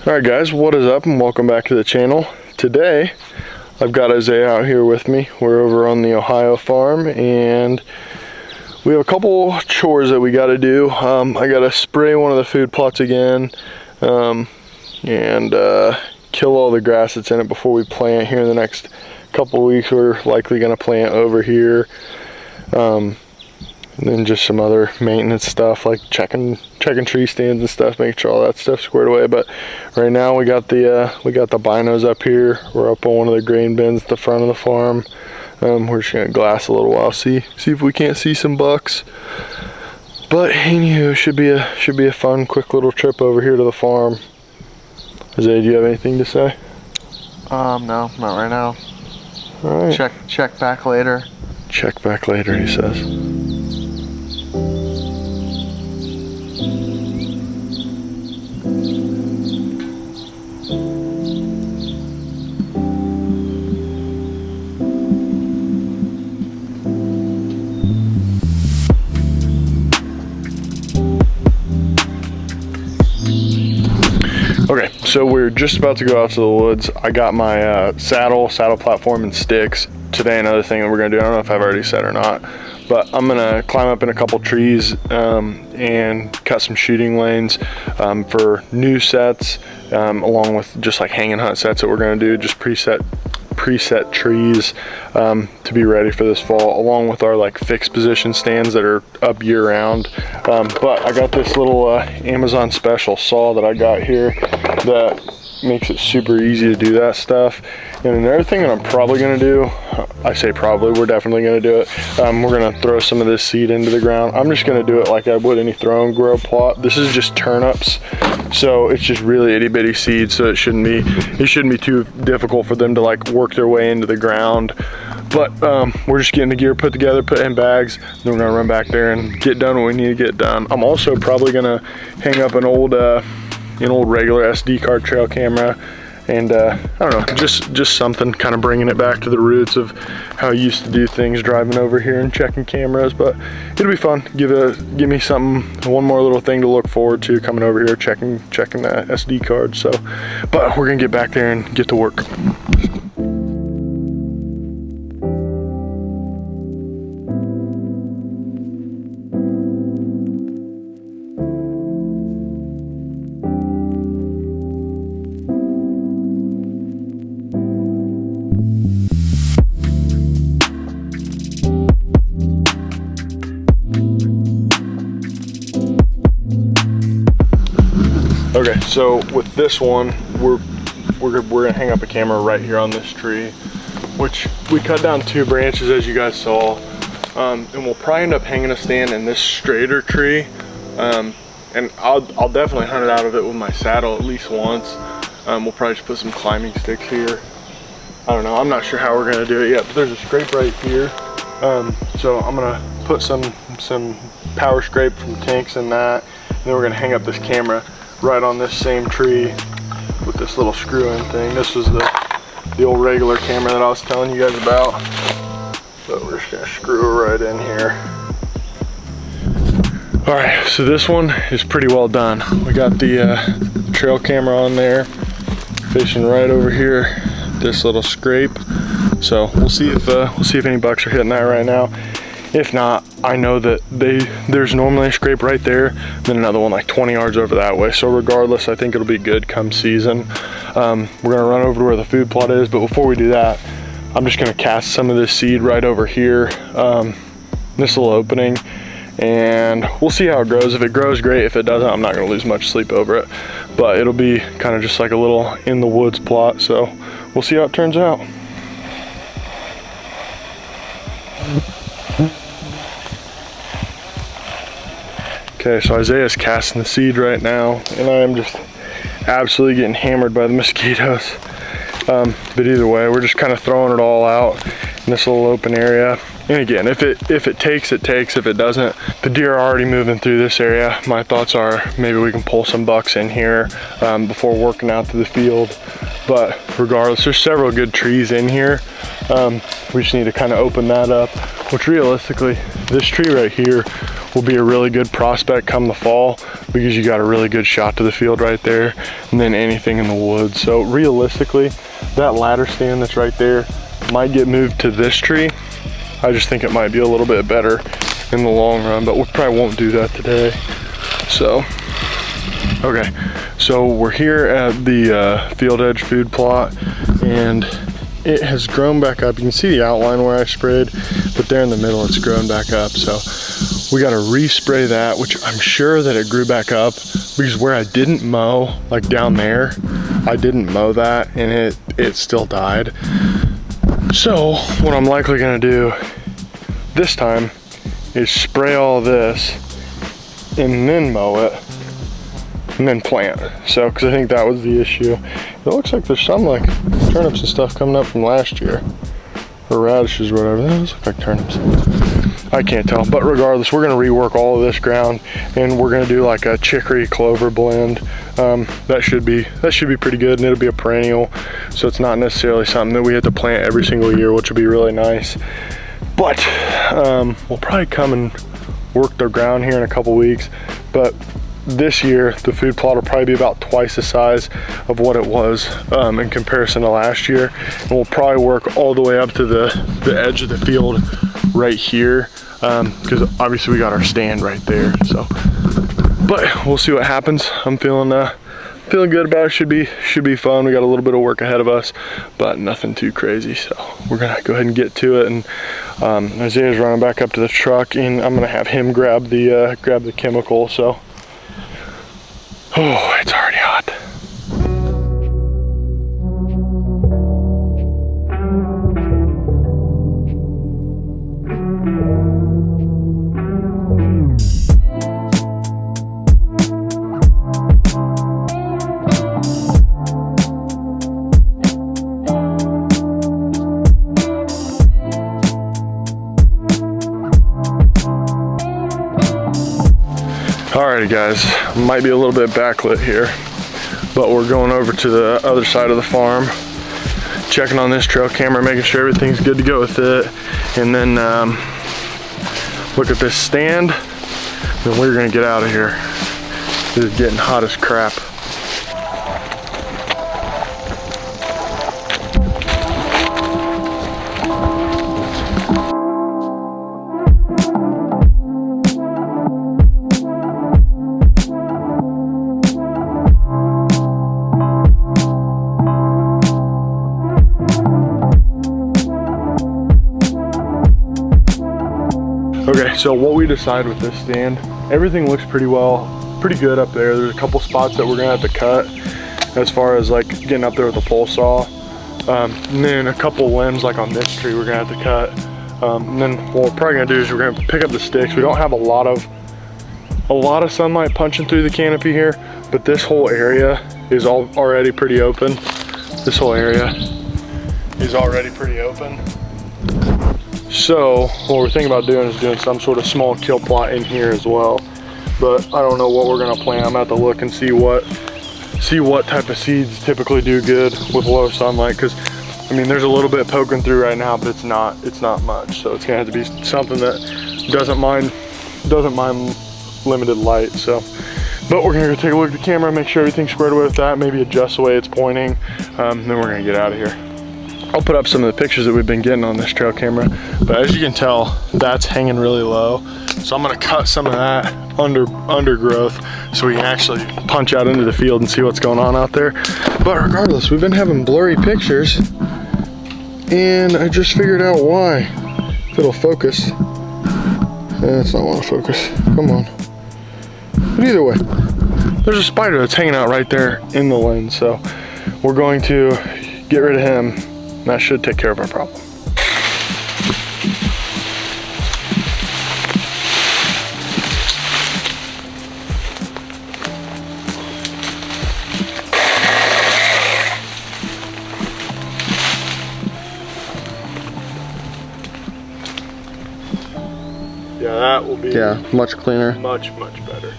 Alright guys, what is up and welcome back to the channel. Today I've got Isaiah out here with me. We're over on the Ohio farm and we have a couple chores that we got to do. I got to spray one of the food plots again and kill all the grass that's in it before we plant here in the next couple weeks. We're likely going to plant over here. And then just some other maintenance stuff like checking tree stands and stuff, making sure all that stuff's squared away. But right now we got the binos up here. We're up on one of the grain bins at the front of the farm. We're just gonna glass a little while, see if we can't see some bucks. But anywho, should be a fun, quick little trip over here to the farm. Isaiah, do you have anything to say? No, not right now. All right. Check back later. Check back later, he says. Okay, so we're just about to go out to the woods. I got my saddle platform and sticks. Today another thing that we're gonna do, I don't know if I've already said or not, but I'm gonna climb up in a couple trees and cut some shooting lanes for new sets, along with just like hanging hunt sets that we're gonna do, just preset trees to be ready for this fall, along with our like fixed position stands that are up year round. But I got this little Amazon special saw that I got here that makes it super easy to do that stuff. And another thing that I'm probably gonna do, I say probably, we're definitely gonna do it. We're gonna throw some of this seed into the ground. I'm just gonna do it like I would any throw and grow plot. This is just turnips, so it's just really itty bitty seeds, so it shouldn't be too difficult for them to like work their way into the ground. But we're just getting the gear put together, put in bags, then we're gonna run back there and get done what we need to get done. I'm also probably gonna hang up an old regular SD card trail camera, and I don't know, just something kind of bringing it back to the roots of how I used to do things, driving over here and checking cameras. But it'll be fun. Give me something, one more little thing to look forward to coming over here, checking that SD card. So, but we're gonna get back there and get to work. Okay, so with this one, we're gonna hang up a camera right here on this tree, which we cut down 2 branches as you guys saw, and we'll probably end up hanging a stand in this straighter tree, and I'll definitely hunt it out of it with my saddle at least once. We'll probably just put some climbing sticks here. I don't know, I'm not sure how we're gonna do it yet, but there's a scrape right here, so I'm gonna put some power scrape from tanks in that, and then we're gonna hang up this camera right on this same tree with this little screw-in thing. This was the old regular camera that I was telling you guys about. So we're just gonna screw it right in here. All right, so this one is pretty well done. We got the trail camera on there, fishing right over here, this little scrape. So we'll see if any bucks are hitting that right now. If not, I know that there's normally a scrape right there, then another one like 20 yards over that way. So regardless, I think it'll be good come season. We're gonna run over to where the food plot is, but before we do that, I'm just gonna cast some of this seed right over here, this little opening, and we'll see how it grows. If it grows, great. If it doesn't, I'm not gonna lose much sleep over it. But it'll be kind of just like a little in the woods plot, so we'll see how it turns out. Okay, so Isaiah's casting the seed right now, and I am just absolutely getting hammered by the mosquitoes. But either way, we're just kind of throwing it all out in this little open area. And again, if it takes, it takes. If it doesn't, the deer are already moving through this area. My thoughts are maybe we can pull some bucks in here before working out to the field. But regardless, there's several good trees in here. We just need to kind of open that up, which realistically, this tree right here will be a really good prospect come the fall, because you got a really good shot to the field right there, and then anything in the woods. So realistically, that ladder stand that's right there might get moved to this tree. I just think it might be a little bit better in the long run, but we probably won't do that today. So, okay, so we're here at the field edge food plot, and it has grown back up. You can see the outline where I sprayed, but there in the middle it's grown back up. So we got to respray that, which I'm sure that it grew back up, because where I didn't mow, like down there, I didn't mow that, and it still died. So what I'm likely gonna do this time is spray all this and then mow it and then plant. So, because I think that was the issue. It looks like there's some like turnips and stuff coming up from last year, or radishes or whatever. Those look like turnips. I can't tell, but regardless, we're gonna rework all of this ground, and we're gonna do like a chicory clover blend. That should be pretty good, and it'll be a perennial, so it's not necessarily something that we have to plant every single year, which will be really nice. But we'll probably come and work the ground here in a couple weeks. But this year, the food plot will probably be about twice the size of what it was in comparison to last year. And we'll probably work all the way up to the edge of the field right here, because obviously we got our stand right there. So, but we'll see what happens. I'm feeling good about it. Should be fun. We got a little bit of work ahead of us, but nothing too crazy. So we're gonna go ahead and get to it. And Isaiah's running back up to the truck, and I'm gonna have him grab the chemical. So, oh, it's already hot. Alrighty guys, might be a little bit backlit here, but we're going over to the other side of the farm, checking on this trail camera, making sure everything's good to go with it, and then look at this stand, then we're gonna get out of here. This is getting hot as crap. Okay, so what we decided with this stand, everything looks pretty good up there. There's a couple spots that we're gonna have to cut as far as like getting up there with the pole saw. And then a couple limbs like on this tree we're gonna have to cut. And then what we're probably gonna do is we're gonna pick up the sticks. We don't have a lot of sunlight punching through the canopy here, but this whole area is already pretty open. This whole area is already pretty open. So what we're thinking about doing is doing some sort of small kill plot in here as well. But I don't know what we're gonna plant. I'm gonna have to look and see what type of seeds typically do good with low sunlight. Because I mean, there's a little bit poking through right now, but it's not much. So it's gonna have to be something that doesn't mind limited light. So, but we're gonna go take a look at the camera, make sure everything's squared away with that, maybe adjust the way it's pointing, then we're gonna get out of here. I'll put up some of the pictures that we've been getting on this trail camera, but as you can tell, that's hanging really low. So I'm gonna cut some of that undergrowth so we can actually punch out into the field and see what's going on out there. But regardless, we've been having blurry pictures, and I just figured out why. If it'll focus. It's not want to focus, come on. But either way, there's a spider that's hanging out right there in the lens, so we're going to get rid of him. That should take care of our problem. Yeah, that will be much cleaner. Much better.